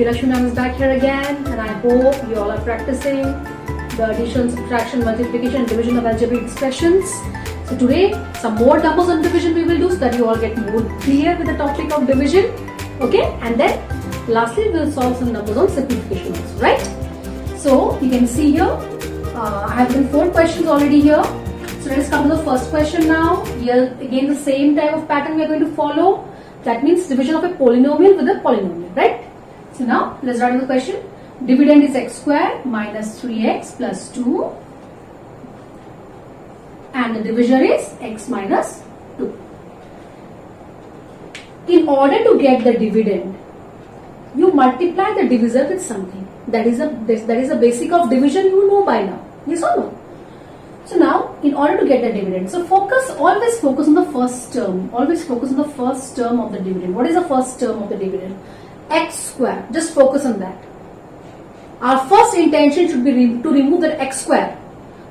Lakshmi ma'am is back here again, and I hope you all are practicing the addition, subtraction, multiplication, and division of algebraic expressions. So today, some more numbers on division we will do so that you all get more clear with the topic of division. Okay, and then lastly we will solve some numbers on simplification also, right? So you can see here, I have done 4 questions already here. So let's come to the first question now. Here again the same type of pattern we are going to follow. That means division of a polynomial with a polynomial, right? So now let's write the question. Dividend is x square minus 3x plus 2 and the divisor is x minus 2. In order to get the dividend, you multiply the divisor with something. That is a basic of division, you know by now. Yes or no? So now, in order to get the dividend, so always focus on the first term. Always focus on the first term of the dividend. What is the first term of the dividend? X square. Just focus on that. Our first intention should be to remove that x square.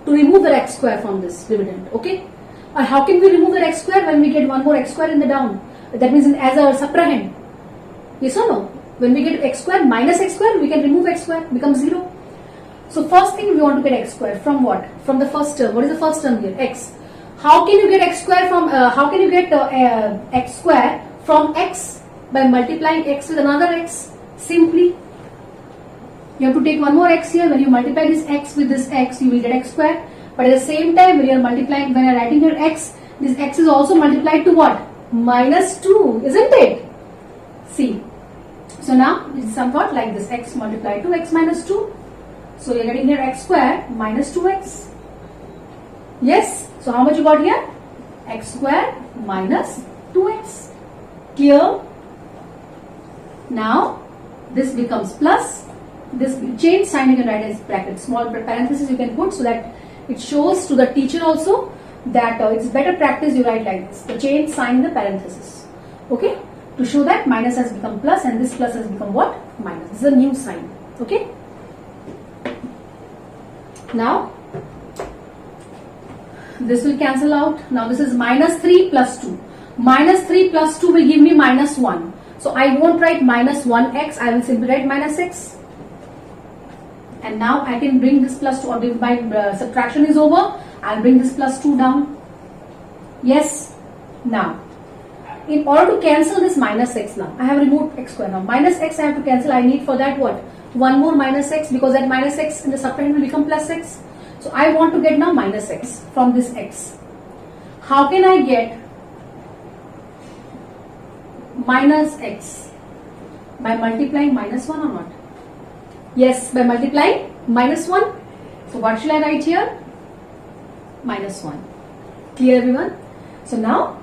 To remove that x square from this dividend. Okay? And how can we remove that x square when we get one more x square in the down? That means as a subtrahend. Yes or no? When we get x square minus x square, we can remove x square. Becomes 0. So first thing we want to get x square from what? From the first term. What is the first term here? X. How can you get x square from? How can you get x square from x? By multiplying x with another x. Simply, you have to take one more x here. When you multiply this x with this x, you will get x square. But at the same time, when you are multiplying, when you are writing here x, this x is also multiplied to what? Minus 2, isn't it? See. So now it is somewhat like this: x multiplied to x minus 2. So you are getting here x square minus 2x. Yes. So how much you got here? X square minus 2x. Clear? Now this becomes plus. This change sign you can write as bracket. Small parenthesis you can put so that it shows to the teacher also that it's better practice you write like this. The change sign the parenthesis. Okay? To show that minus has become plus and this plus has become what? Minus. This is a new sign. Okay? Now, this will cancel out. Now, this is minus 3 plus 2. Minus 3 plus 2 will give me minus 1. So, I won't write minus 1x. I will simply write minus x. And now, I can bring this plus 2, or if my subtraction is over, I'll bring this plus 2 down. Yes. Now, in order to cancel this minus x now, I have removed x square now. Minus x I have to cancel. I need for that what? One more minus x, because that minus x in the subtrahend will become plus x. So I want to get now minus x from this x. How can I get minus x? By multiplying minus 1 or not? Yes, by multiplying minus 1. So what shall I write here? Minus 1. Clear everyone? So now,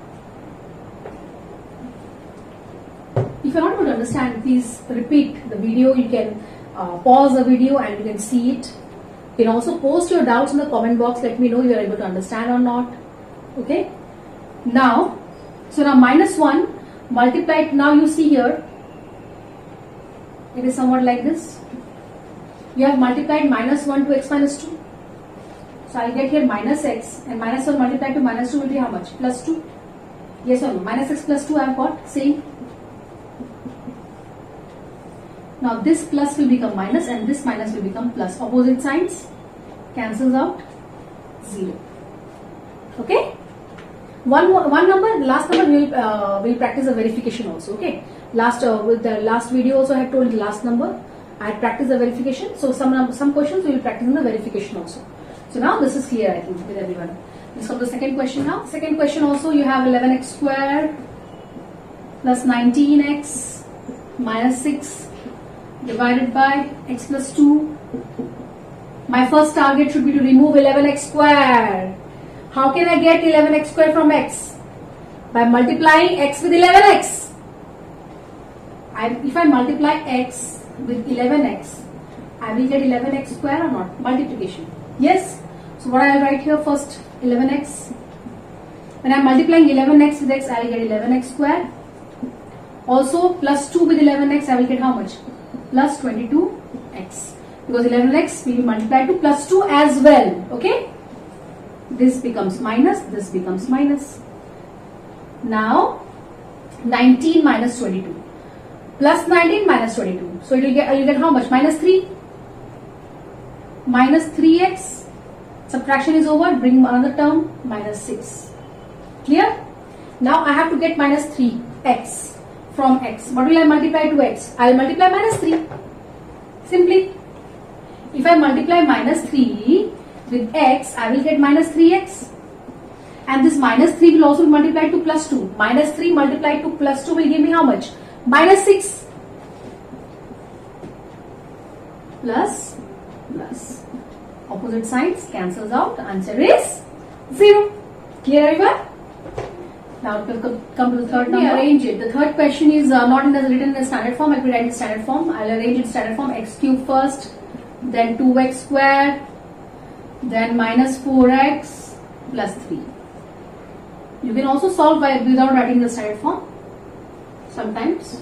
if you are not able to understand, please repeat the video. You can pause the video and you can see it. You can also post your doubts in the comment box. Let me know if you are able to understand or not. Okay. Now, so now minus 1 multiplied. Now you see here, it is somewhat like this. You have multiplied minus 1 to x minus 2. So I will get here minus x, and minus 1 multiplied to minus 2 will be how much? Plus 2. Yes or no? Minus x plus 2 I have got. Same. Now this plus will become minus and this minus will become plus. Opposite signs cancels out. 0. Okay. One number, the last number we'll practice a verification also. Okay. With the last video also I had told the last number. I had practiced the verification. So some questions we will practice in the verification also. So now this is clear I think with everyone. Let's come to the second question now. Second question also, you have 11x square plus 19x minus 6 divided by x plus 2. My first target should be to remove 11x square. How can I get 11x square from x? By multiplying x with 11x. If I multiply x with 11x, I will get 11x square or not? Multiplication. Yes. So what I will write here first, 11x. When I am multiplying 11x with x, I will get 11x square. Also plus 2 with 11x, I will get how much? Plus 22x. Because 11x will be multiplied to plus 2 as well. Okay. This becomes minus, this becomes minus. Now 19 minus 22. Plus 19 minus 22. So you'll get how much? Minus 3. Minus 3x. Subtraction is over. Bring another term. Minus 6. Clear? Now I have to get minus 3x from x. What will I multiply to x? I will multiply minus 3. Simply. If I multiply minus 3 with x, I will get minus 3x. And this minus 3 will also be multiplied to plus 2. Minus 3 multiplied to plus 2 will give me how much? Minus 6. Plus. Opposite signs cancels out. The answer is 0. Clear everyone? Now we'll come to the third number. Arrange it. The third question is not written in the standard form. I will write in standard form. I will arrange it in standard form. X cube first, then 2x square, then minus 4x plus 3. You can also solve without writing the standard form. Sometimes.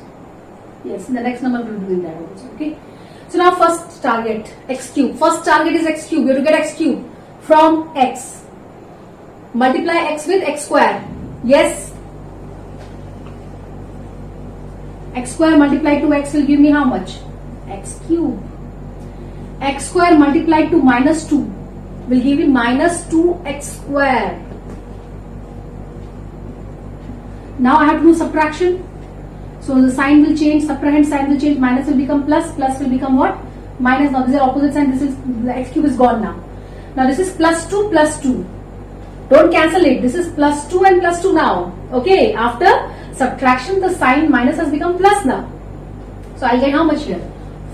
Yes, in the next number we will do that also. Okay. So now first target, x cube. First target is x cube. You have to get x cube from x. Multiply x with x square. Yes. X square multiplied to x will give me how much? X cube. X square multiplied to minus 2 will give me minus 2x square. Now I have to do subtraction. So the sign will change, subtrahend sign will change, minus will become plus, plus will become what? Minus. Now this is opposite sign, this is, the x cube is gone now. Now this is plus 2 plus 2. Don't cancel it. This is plus 2 and plus 2 now. Okay, after subtraction the sign minus has become plus now. So I'll get how much here?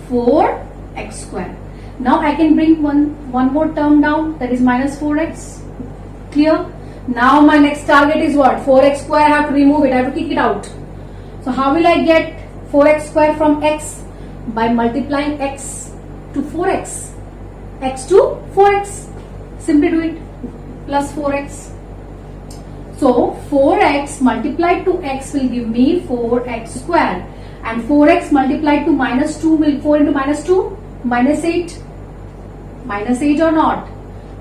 4x square. Now I can bring one more term down, that is minus 4x. Clear? Now my next target is what? 4x square. I have to remove it. I have to kick it out. So how will I get 4x square from x? By multiplying x to 4x. X to 4x. Simply do it. Plus 4x. So 4x multiplied to x will give me 4x square. And 4x multiplied to minus 2 will 4 into minus 2? Minus 8. Minus 8 or not?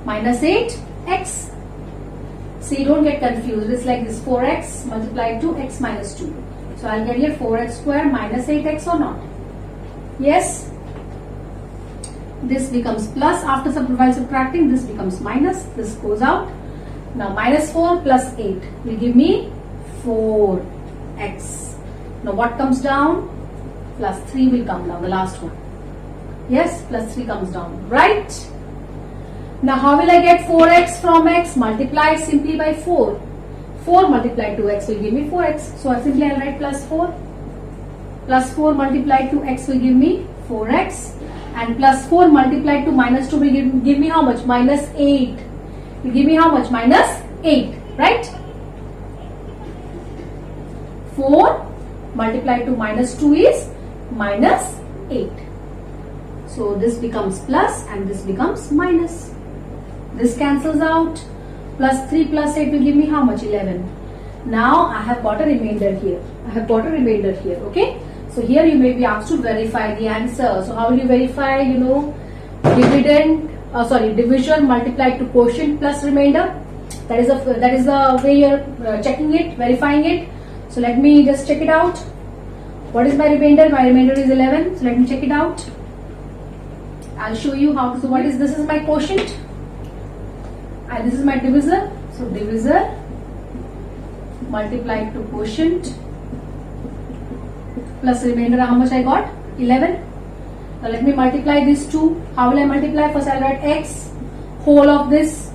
Minus 8x. See, don't get confused. It's like this 4x multiplied to x minus 2. So I'll get here 4x square minus 8x or not? Yes. This becomes plus after while subtracting. This becomes minus. This goes out. Now minus 4 plus 8 will give me 4x. Now what comes down? Plus 3 will come down. The last one. Yes, plus 3 comes down. Right? Now how will I get 4x from x? Multiply simply by 4. 4 multiplied to x will give me 4x. So simply I'll write plus 4. Plus 4 multiplied to x will give me 4x. And plus 4 multiplied to minus 2 will give me how much? Minus 8. Will give me how much? Minus 8. Right? 4 multiplied to minus 2 is minus 8. So this becomes plus and this becomes minus. This cancels out. Plus 3 plus 8 will give me how much? 11. Now I have got a remainder here. Okay. So here you may be asked to verify the answer. So how will you verify? Division multiplied to quotient plus remainder. That is the way you are checking it, verifying it. So let me just check it out. What is my remainder? My remainder is 11. So let me check it out. I'll show you how to. So this is my quotient. And this is my divisor. So divisor multiplied to quotient plus remainder. How much I got? 11. Now let me multiply these two. How will I multiply? First I'll write x whole of this.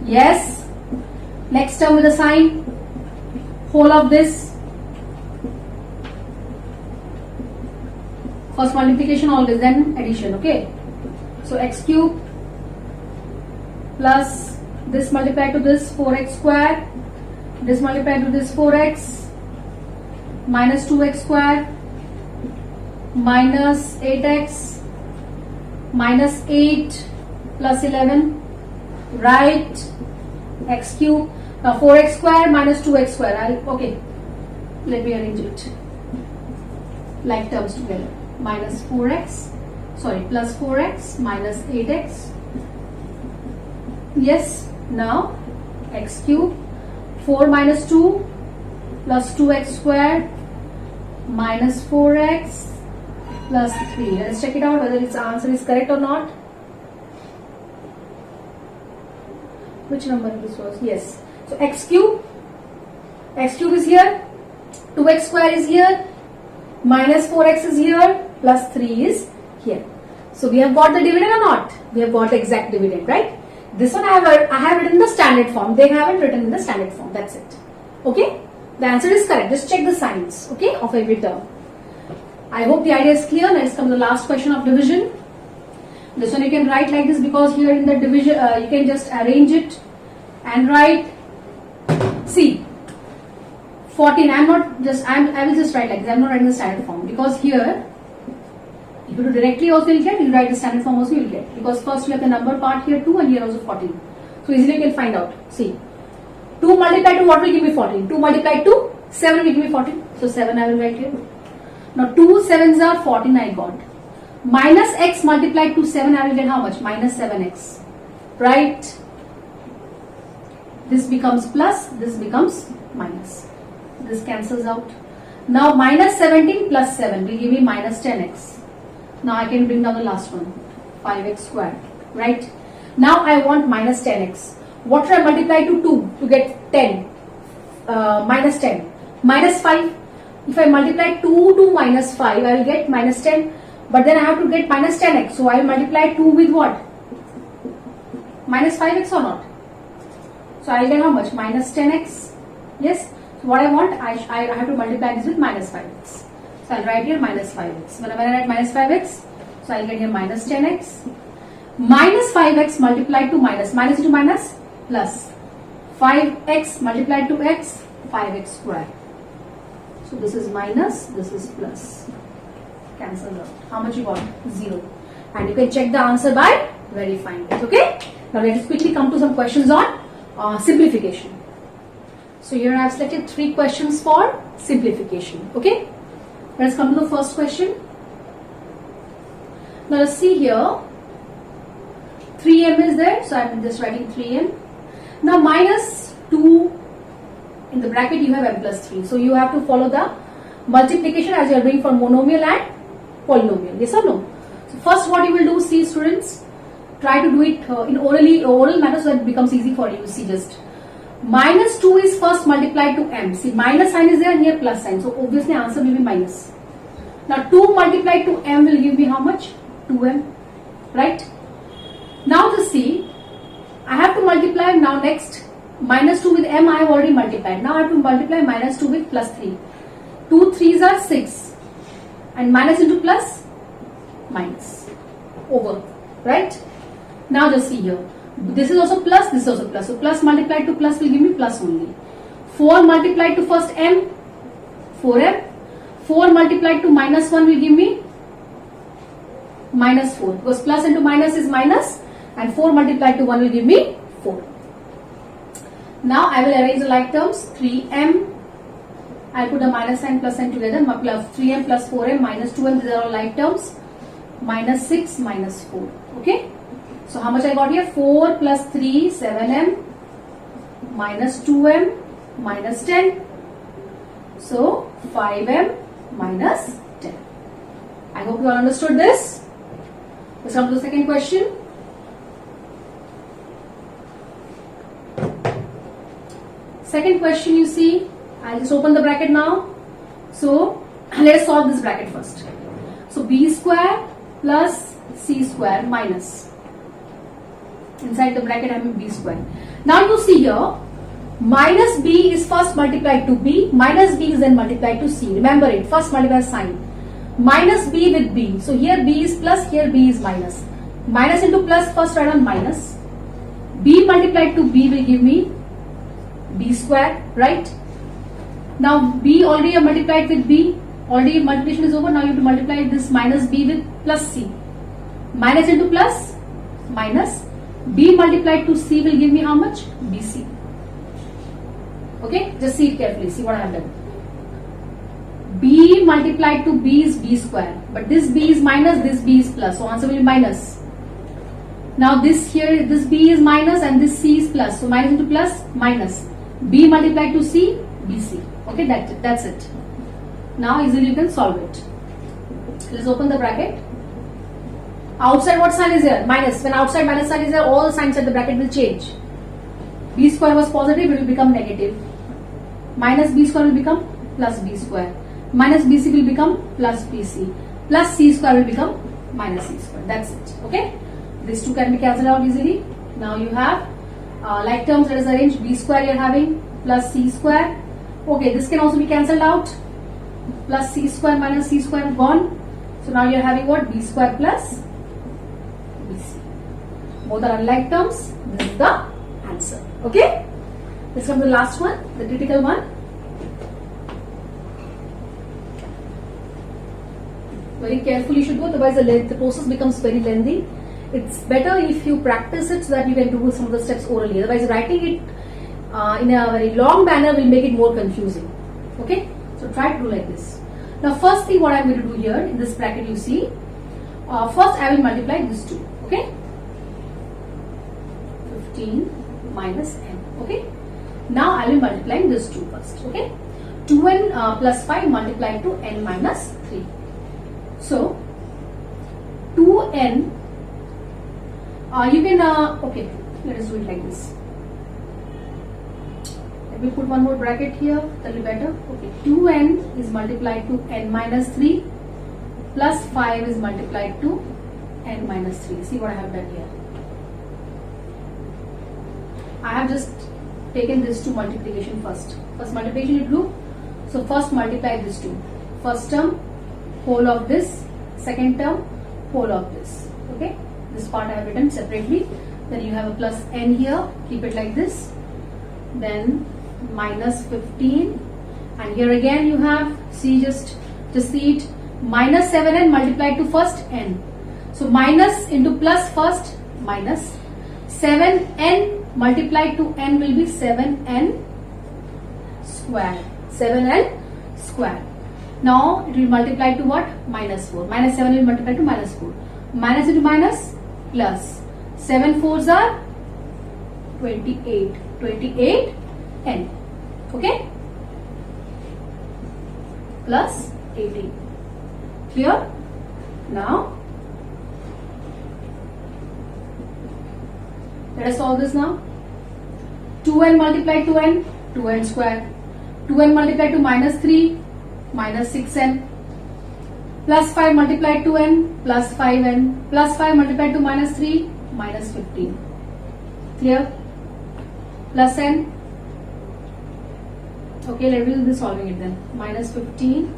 Yes. Next term with a sign. Whole of this. First multiplication always, then addition. Okay. So x cube plus this multiplied to this 4x square. This multiplied to this 4x minus 2x square minus 8x minus 8 plus 11. Right? X cube. Now 4x square minus 2x square. Okay. Let me arrange it. Like terms together. Minus 4x. Sorry, plus 4x minus 8x. Yes. Now x cube. 4 minus 2 plus 2x square minus 4x plus 3. Let's check it out whether its answer is correct or not. Which number this was? Yes. So x cube is here, 2x square is here, minus 4x is here, plus 3 is here. So we have got the dividend or not? We have got the exact dividend, right? This one I have written in the standard form. They haven't written in the standard form. That's it. Okay? The answer is correct. Just check the signs, okay, of every term. I hope the idea is clear. Let's come to the last question of division. This one you can write like this because here in the division you can just arrange it and write. See, 14. I will just write like this. I am not writing the standard form because here, if you do directly also you'll get. You write the standard form also you'll get because first you have the number part here 2 and here also 14. So easily you can find out. See, 2 multiplied to what will give me 14? 2 multiplied to 7 will give me 14. So 7 I will write here. Now 2 7s are 14 I got. Minus x multiplied to 7 I will get how much? Minus 7x. Right? This becomes plus, this becomes minus. This cancels out. Now minus 17 plus 7 will give me minus 10x. Now I can bring down the last one. 5x squared. Right? Now I want minus 10x. What should I multiply to 2 to get 10? Minus 10. Minus 5. If I multiply 2 to minus 5, I will get minus 10. But then I have to get minus 10x. So I will multiply 2 with what? Minus 5x or not? So I will get how much? Minus 10x. Yes. So what I want, I have to multiply this with minus 5x. So I will write here minus 5x. When I write minus 5x, so I will get here minus 10x. Minus 5x multiplied to minus. Minus into minus plus. 5x multiplied to x, 5x square. So this is minus, this is plus. Cancel out. How much you got? 0. And you can check the answer by verifying it. Okay? Now let us quickly come to some questions on simplification. So here I have selected 3 questions for simplification. Okay? Let's come to the first question. Now let's see here. 3m is there. So I am just writing 3m. Now minus 2 in the bracket you have m plus 3. So you have to follow the multiplication as you are doing for monomial and polynomial. Yes or no? So first what you will do, see students, try to do it in oral manner so that it becomes easy for you. See, just minus 2 is first multiplied to m. See, minus sign is there and here plus sign. So obviously answer will be minus. Now 2 multiplied to m will give me how much? 2m. Right? Now just see, I have to multiply now next. Minus 2 with m I have already multiplied. Now I have to multiply minus 2 with plus 3. 2 3s are 6. And minus into plus, minus. Over. Right? Now just see here. This is also plus, this is also plus. So plus multiplied to plus will give me plus only. 4 multiplied to first m, 4m. 4 multiplied to minus 1 will give me minus 4. Because plus into minus is minus. And 4 multiplied to 1 will give me 4. Now I will arrange the like terms. 3m, I will put the minus sign plus sign together. 3m plus 4m minus 2m, these are all like terms. Minus 6 minus 4. Okay. So how much I got here? 4 plus 3, 7m minus 2m minus 10. So 5m minus 10. I hope you all understood this. Let's come to the second question. Second question, you see, I'll just open the bracket now. So let us solve this bracket first. So b square plus c square minus. Inside the bracket I have b square. Now you see here, minus b is first multiplied to b, minus b is then multiplied to c. Remember it, first multiply sign. Minus b with b. So here b is plus, here b is minus. Minus into plus, first write on minus. b multiplied to b will give me b square, right? Now b already are multiplied with b. Already multiplication is over. Now you have to multiply this minus b with plus c. Minus into plus, minus. b multiplied to c will give me how much? bc. Okay, just see it carefully. See what I have done. b multiplied to b is b square. But this b is minus, this b is plus. So answer will be minus. Now this here, this b is minus and this c is plus. So minus into plus, minus. b multiplied to c, bc. Okay, that's it. Now easily you can solve it. Let's open the bracket. Outside what sign is there? Minus. When outside minus sign is there, all signs at the bracket will change. B square was positive, it will become negative. Minus B square will become plus B square. Minus BC will become plus BC. Plus C square will become minus C square. That's it. Okay? These two can be cancelled out easily. Now you have like terms. Let us arrange. B square you are having plus C square. Okay, this can also be cancelled out. Plus C square minus C square gone. So now you are having what? B square plus BC. Both are unlike terms. This is the answer. Okay? Let's come to the last one, the critical one. Very carefully you should do, otherwise the process becomes very lengthy. It's better if you practice it so that you can do some of the steps orally. Otherwise, writing it in a very long manner will make it more confusing. Okay? So try to do like this. Now, first thing what I'm going to do here in this bracket, you see, first I will multiply this 2. Okay? 15 minus n. Okay? Now I will multiply this 2 first. Okay? 2n plus 5 multiplied to n minus 3. So 2n, you can, okay, let us do it like this. Let me put one more bracket here, that will be better. Okay, 2n is multiplied to n minus 3 plus 5 is multiplied to n minus 3. See what I have done here. I have just taken this to multiplication first. First multiplication you do. So first multiply this 2. First term, whole of this. Second term, whole of this. Okay? This part I have written separately. Then you have a plus n here. Keep it like this. Then minus 15. And here again you have, see, just see it. Minus 7n multiplied to first n. So minus into plus first, minus. 7n multiplied to n will be 7n square. 7n square. Now it will multiply to what? Minus 4. Minus 7 will multiply to minus 4. Minus into minus plus. 7 4s are 28. 28 n. Okay? Plus 18. Clear? Now let us solve this now. 2n multiplied to n, 2n square. 2n multiplied to minus 3, minus 6n. Plus 5 multiplied to n, plus 5n. Plus 5 multiplied to minus 3, minus 15. Clear? Plus n. Okay, let me do this solving it then. Minus 15,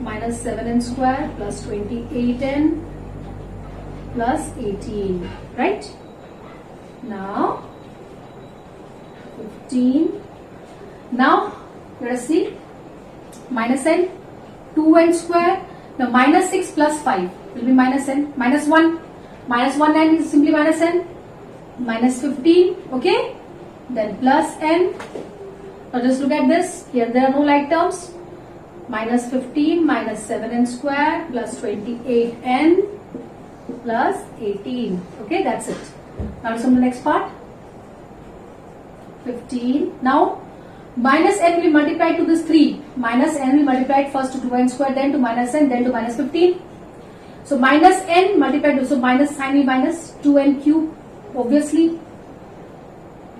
minus 7n square, plus 28n, plus 18. Right? Now 15. Now let us see. Minus n, 2n square. Now minus 6 plus 5 will be minus n. Minus 1. Minus 1n is simply minus n. Minus 15. Okay. Then plus n. Now just look at this. Here there are no like terms. Minus 15 minus 7n square plus 28n plus 18. Okay, that's it. Now let's come to the next part. 15. Now minus n will multiply to this 3. Minus n will multiply first to 2n square, then to minus n, then to minus 15. So minus n multiplied to, so minus sign will minus 2n cube. Obviously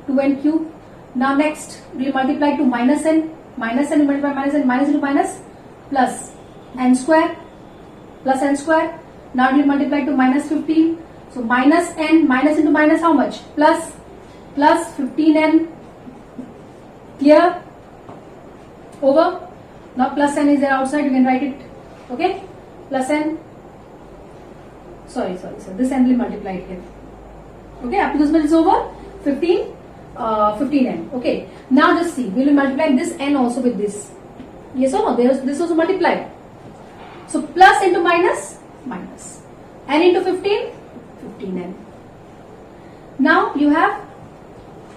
2n cube. Now next we will multiply to minus n. Minus n will multiply minus n, minus into minus plus n square. Plus n square. Now it will multiply to minus 15. So minus n, minus into minus how much? Plus 15n. Clear? Over. Now plus n is there outside, you can write it. Okay? Plus n. Sorry. This n will multiply it here. Okay, up to this much is over. 15n. Okay. Now just see, we will multiply this n also with this. Yes or no? This also multiplied. So plus into minus, minus. N into 15, 15n. Now you have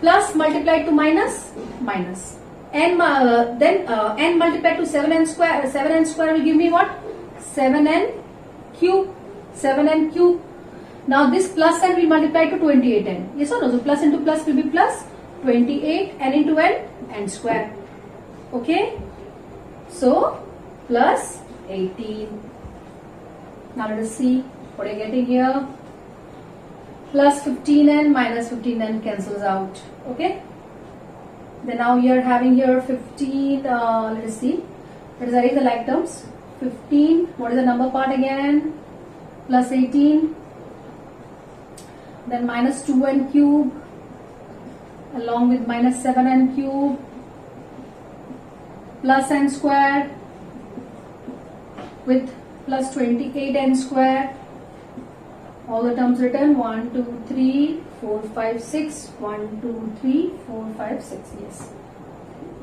plus multiplied to minus, minus. N n multiplied to 7n square. 7n square will give me what? 7n cube. 7n cube. Now this plus n will multiply to 28n. Yes or no? So plus into plus will be plus 28 n into n, n square. Okay. So plus 18. Now let us see what you're getting here. Plus 15n minus 15n cancels out. Okay. Then now you're having here 15. Let us see. Let us arrange the like terms. 15. What is the number part again? Plus 18. Then minus 2n cube along with minus 7n cube plus n square with plus 28n square. All the terms written 1, 2, 3, 4, 5, 6. 1, 2, 3, 4, 5, 6. Yes.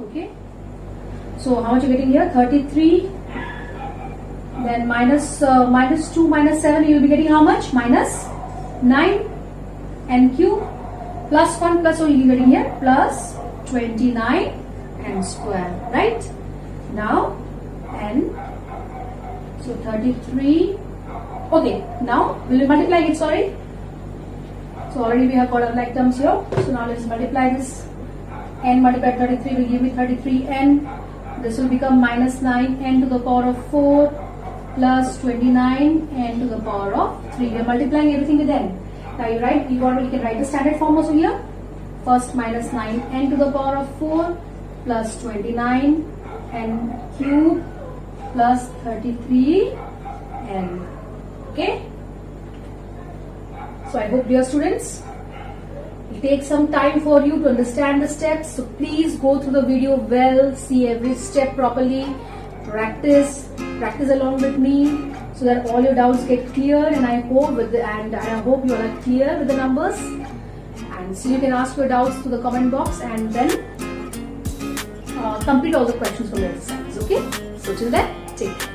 Okay. So how much are you getting here? 33. Then minus 2 minus 7, you will be getting how much? Minus 9 n cube plus 1 plus, so you will be getting here plus 29 n square, right? Now n, so 33. Okay, now will we multiply it? Sorry. So already we have got our like terms here. So now let's multiply this. N multiplied 33 will give me 33n. This will become minus 9n to the power of 4 plus 29n to the power of 3. We are multiplying everything with n. Now you can write the standard form also here. First minus 9n to the power of 4 plus 29n cube plus 33n. Okay. So I hope, dear students, it will take some time for you to understand the steps. So please go through the video well, see every step properly, practice along with me, so that all your doubts get clear. And I hope you are clear with the numbers. And so you can ask your doubts to the comment box and then complete all the questions from the exercise. Okay. So till then, take care.